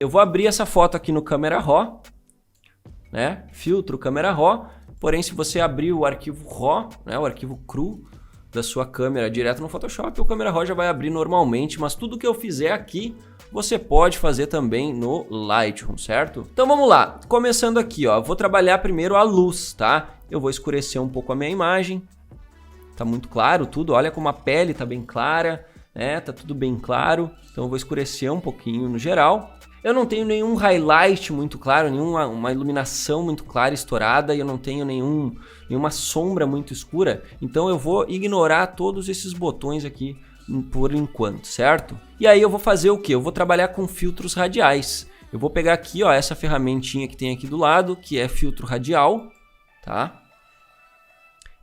eu vou abrir essa foto aqui no Camera Raw, né? Filtro Camera Raw. Porém, se você abrir o arquivo RAW, né, o arquivo cru da sua câmera direto no Photoshop, o Camera Raw já vai abrir normalmente, mas tudo que eu fizer aqui, você pode fazer também no Lightroom, certo? Então vamos lá, começando aqui, ó, vou trabalhar primeiro a luz, tá? Eu vou escurecer um pouco a minha imagem, tá muito claro tudo, olha como a pele tá bem clara, né? Tá tudo bem claro, então eu vou escurecer um pouquinho no geral. Eu não tenho nenhum highlight muito claro, uma iluminação muito clara estourada, e eu não tenho nenhuma sombra muito escura, então eu vou ignorar todos esses botões aqui por enquanto, certo? E aí eu vou fazer o que? Eu vou trabalhar com filtros radiais. Eu vou pegar aqui, ó, essa ferramentinha que tem aqui do lado, que é filtro radial, tá?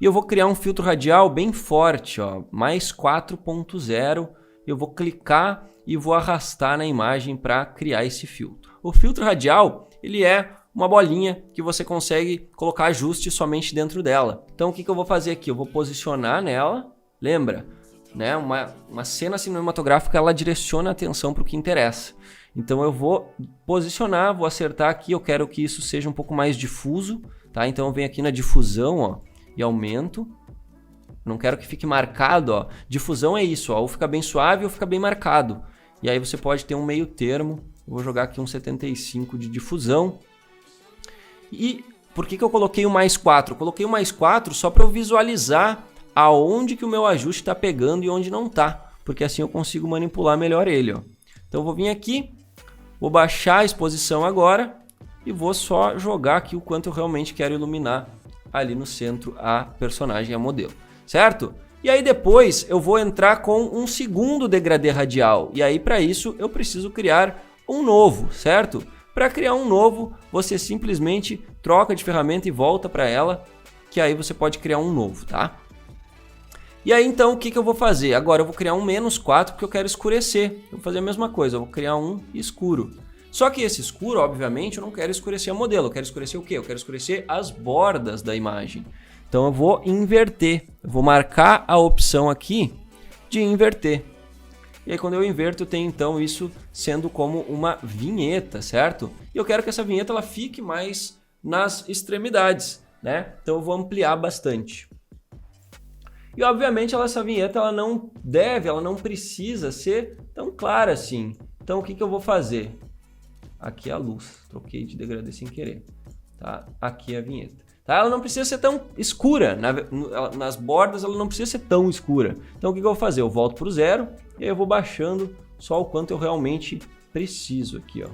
E eu vou criar um filtro radial bem forte, ó, mais 4.0. Eu vou clicar e vou arrastar na imagem para criar esse filtro. O filtro radial, ele é uma bolinha que você consegue colocar ajuste somente dentro dela. Então o que eu vou fazer aqui? Eu vou posicionar nela, lembra, né? Uma cena cinematográfica, ela direciona a atenção para o que interessa. Então eu vou posicionar, vou acertar aqui, eu quero que isso seja um pouco mais difuso, tá? Então eu venho aqui na difusão, ó, e aumento. Não quero que fique marcado, ó. Difusão é isso, ó, ou fica bem suave ou fica bem marcado. E aí você pode ter um meio termo. Eu vou jogar aqui um 75 de difusão. E por que eu coloquei o mais 4? Eu coloquei o mais 4 só para eu visualizar aonde que o meu ajuste está pegando e onde não está. Porque assim eu consigo manipular melhor ele, ó. Então eu vou vir aqui, vou baixar a exposição agora e vou só jogar aqui o quanto eu realmente quero iluminar ali no centro a personagem, a modelo. Certo? E aí depois eu vou entrar com um segundo degradê radial. E aí para isso eu preciso criar um novo, certo? Para criar um novo, você simplesmente troca de ferramenta e volta para ela, que aí você pode criar um novo, tá? E aí então o que eu vou fazer? Agora eu vou criar um -4 porque eu quero escurecer. Eu vou fazer a mesma coisa, eu vou criar um escuro. Só que esse escuro, obviamente, eu não quero escurecer a modelo. Eu quero escurecer o quê? Eu quero escurecer as bordas da imagem. Então eu vou inverter, eu vou marcar a opção aqui de inverter. E aí quando eu inverto eu tenho então isso sendo como uma vinheta, certo? E eu quero que essa vinheta ela fique mais nas extremidades, né? Então eu vou ampliar bastante. E obviamente essa vinheta ela não precisa ser tão clara assim. Então o que eu vou fazer? Aqui é a luz, troquei de degradê sem querer, tá? Aqui é a vinheta. Ela não precisa ser tão escura, nas bordas ela não precisa ser tão escura. Então o que eu vou fazer? Eu volto para o 0 e aí eu vou baixando só o quanto eu realmente preciso aqui, ó.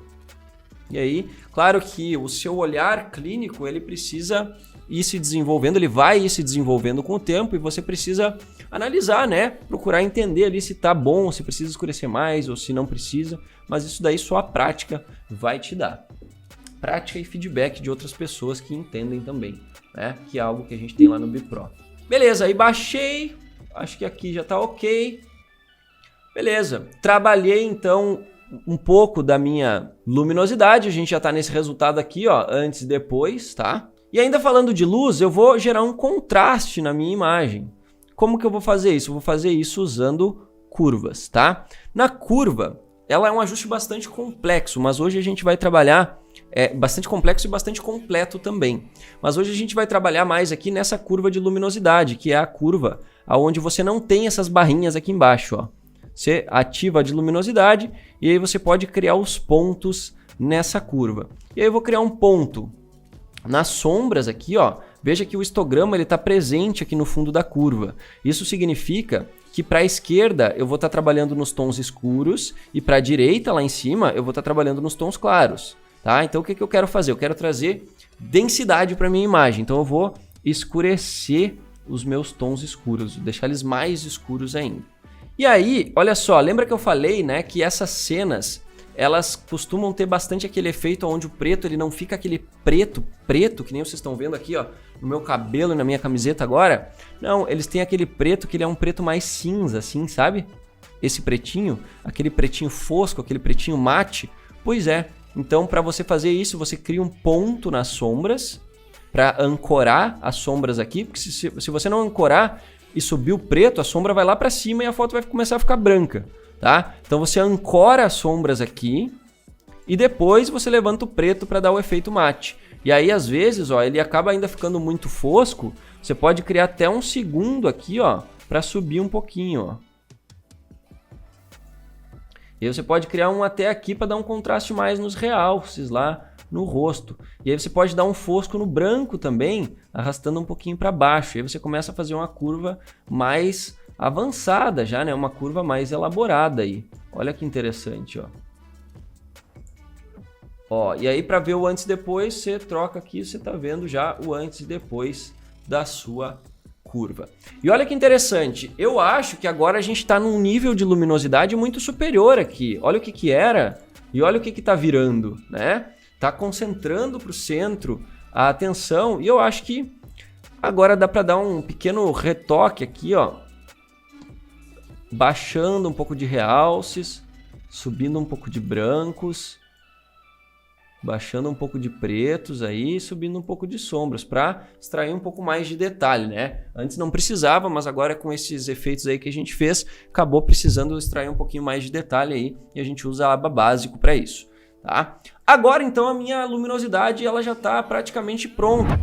E aí, claro que o seu olhar clínico ele precisa ir se desenvolvendo, ele vai ir se desenvolvendo com o tempo e você precisa analisar, né? Procurar entender ali se tá bom, se precisa escurecer mais ou se não precisa, mas isso daí só a prática vai te dar. Prática e feedback de outras pessoas que entendem também, né? Que é algo que a gente tem lá no BiPro. Beleza, aí baixei, acho que aqui já tá ok. Beleza, trabalhei então um pouco da minha luminosidade, a gente já tá nesse resultado aqui, ó, antes e depois, tá? E ainda falando de luz, eu vou gerar um contraste na minha imagem. Como que eu vou fazer isso? Eu vou fazer isso usando curvas, tá? Na curva, ela é um ajuste bastante complexo, mas hoje a gente vai trabalhar bastante complexo e bastante completo também. Mas hoje a gente vai trabalhar mais aqui nessa curva de luminosidade, que é a curva onde você não tem essas barrinhas aqui embaixo, ó. Você ativa a de luminosidade e aí você pode criar os pontos nessa curva. E aí eu vou criar um ponto nas sombras aqui, ó. Veja que o histograma está presente aqui no fundo da curva. Isso significa que para a esquerda eu vou estar trabalhando nos tons escuros e para a direita, lá em cima, eu vou estar trabalhando nos tons claros. Tá? Então o que eu quero fazer? Eu quero trazer densidade para minha imagem. Então eu vou escurecer os meus tons escuros, deixar eles mais escuros ainda. E aí, olha só, lembra que eu falei, né, que essas cenas, elas costumam ter bastante aquele efeito onde o preto ele não fica aquele preto, que nem vocês estão vendo aqui, ó, no meu cabelo e na minha camiseta agora. Não, eles têm aquele preto que ele é um preto mais cinza, assim, sabe? Esse pretinho, aquele pretinho fosco, aquele pretinho mate. Pois é. Então, para você fazer isso, você cria um ponto nas sombras para ancorar as sombras aqui, porque se você não ancorar e subir o preto, a sombra vai lá para cima e a foto vai começar a ficar branca, tá? Então você ancora as sombras aqui e depois você levanta o preto para dar o efeito mate. E aí, às vezes, ó, ele acaba ainda ficando muito fosco, você pode criar até um segundo aqui, ó, para subir um pouquinho, ó. E aí você pode criar um até aqui para dar um contraste mais nos realces lá no rosto. E aí você pode dar um fosco no branco também, arrastando um pouquinho para baixo. E aí você começa a fazer uma curva mais avançada já, né? Uma curva mais elaborada aí. Olha que interessante, ó. Ó, e aí para ver o antes e depois, você troca aqui, você tá vendo já o antes e depois da sua curva. E olha que interessante, eu acho que agora a gente está num nível de luminosidade muito superior aqui. Olha o que que era e olha o que que tá virando, né? Tá concentrando para o centro a atenção e eu acho que agora dá para dar um pequeno retoque aqui, ó. Baixando um pouco de realces, subindo um pouco de brancos, baixando um pouco de pretos aí, subindo um pouco de sombras, para extrair um pouco mais de detalhe, né? Antes não precisava, mas agora com esses efeitos aí que a gente fez, acabou precisando extrair um pouquinho mais de detalhe aí, e a gente usa a aba básico para isso, tá? Agora então a minha luminosidade ela já está praticamente pronta.